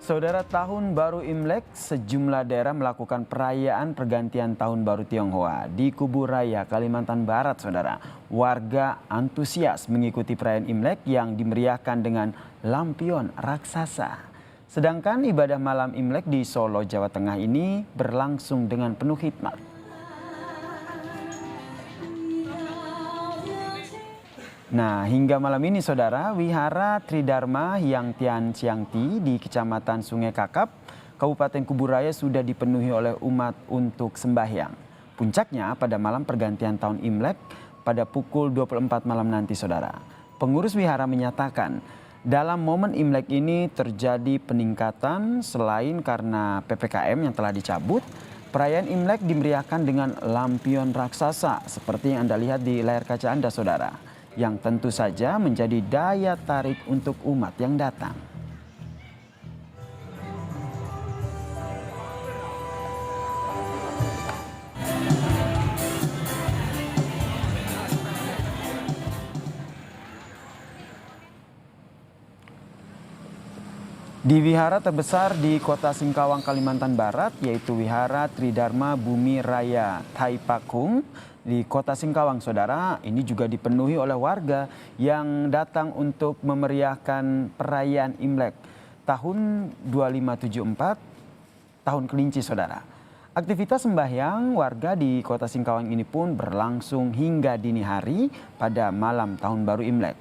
Saudara, Tahun Baru Imlek, sejumlah daerah melakukan perayaan pergantian Tahun Baru Tionghoa di Kubu Raya, Kalimantan Barat, saudara. Warga antusias mengikuti perayaan Imlek yang dimeriahkan dengan lampion raksasa. Sedangkan ibadah malam Imlek di Solo, Jawa Tengah ini berlangsung dengan penuh hikmat. Nah, hingga malam ini saudara, Wihara Tridharma Hyang Tian Siang Ti di Kecamatan Sungai Kakap, Kabupaten Kubu Raya sudah dipenuhi oleh umat untuk sembahyang. Puncaknya pada malam pergantian tahun Imlek pada pukul 24 malam nanti saudara. Pengurus wihara menyatakan dalam momen Imlek ini terjadi peningkatan selain karena PPKM yang telah dicabut. Perayaan Imlek dimeriahkan dengan lampion raksasa seperti yang Anda lihat di layar kaca Anda saudara, yang tentu saja menjadi daya tarik untuk umat yang datang. Di wihara terbesar di Kota Singkawang, Kalimantan Barat, yaitu Wihara Tridharma Bumi Raya Taipakung di Kota Singkawang, saudara, ini juga dipenuhi oleh warga yang datang untuk memeriahkan perayaan Imlek tahun 2574, tahun kelinci, saudara. Aktivitas sembahyang warga di Kota Singkawang ini pun berlangsung hingga dini hari pada malam Tahun Baru Imlek.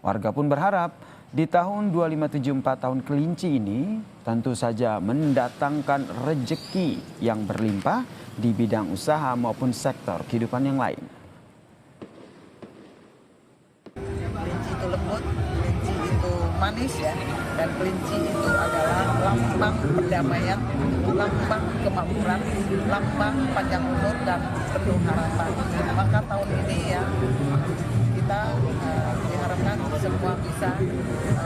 Warga pun berharap di tahun 2574 tahun kelinci ini tentu saja mendatangkan rejeki yang berlimpah di bidang usaha maupun sektor kehidupan yang lain. Kelinci itu lembut, kelinci itu manis ya, dan kelinci itu adalah lambang perdamaian, lambang kemakmuran, lambang panjang umur dan penuh harapan. Maka tahun ini ya kita diharapkan semua bisa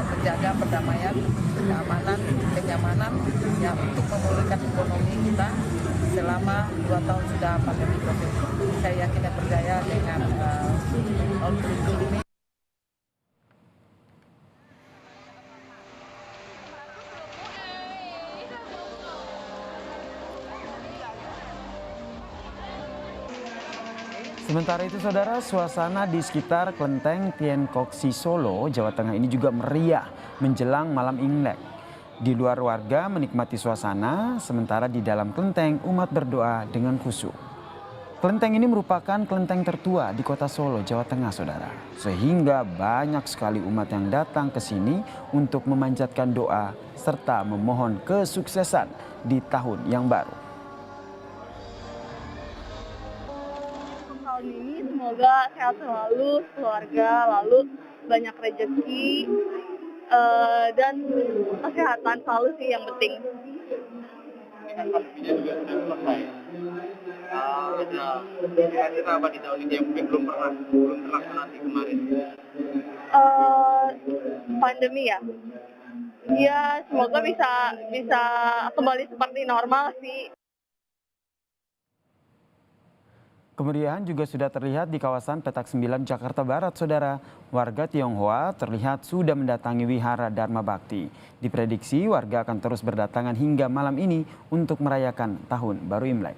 menjaga perdamaian, keamanan, kenyamanan ya, untuk memulihkan ekonomi kita selama 2 tahun sudah pandemi COVID. Saya yakin dan percaya dengan tahun kelinci ini. Sementara itu saudara, suasana di sekitar Kelenteng Tien Kok Si Solo, Jawa Tengah ini juga meriah menjelang malam Imlek. Di luar warga menikmati suasana, sementara di dalam kelenteng umat berdoa dengan khusyuk. Kelenteng ini merupakan kelenteng tertua di kota Solo, Jawa Tengah saudara. Sehingga banyak sekali umat yang datang ke sini untuk memanjatkan doa serta memohon kesuksesan di tahun yang baru. Tahun ini semoga sehat selalu keluarga, lalu banyak rezeki dan kesehatan selalu sih yang penting. Kira-kira apa di tahun ini yang belum terlaksana di kemarin? Pandemi ya. Ya semoga bisa kembali seperti normal sih. Kemeriahan juga sudah terlihat di kawasan Petak 9 Jakarta Barat, saudara. Warga Tionghoa terlihat sudah mendatangi Wihara Dharma Bakti. Diprediksi warga akan terus berdatangan hingga malam ini untuk merayakan Tahun Baru Imlek.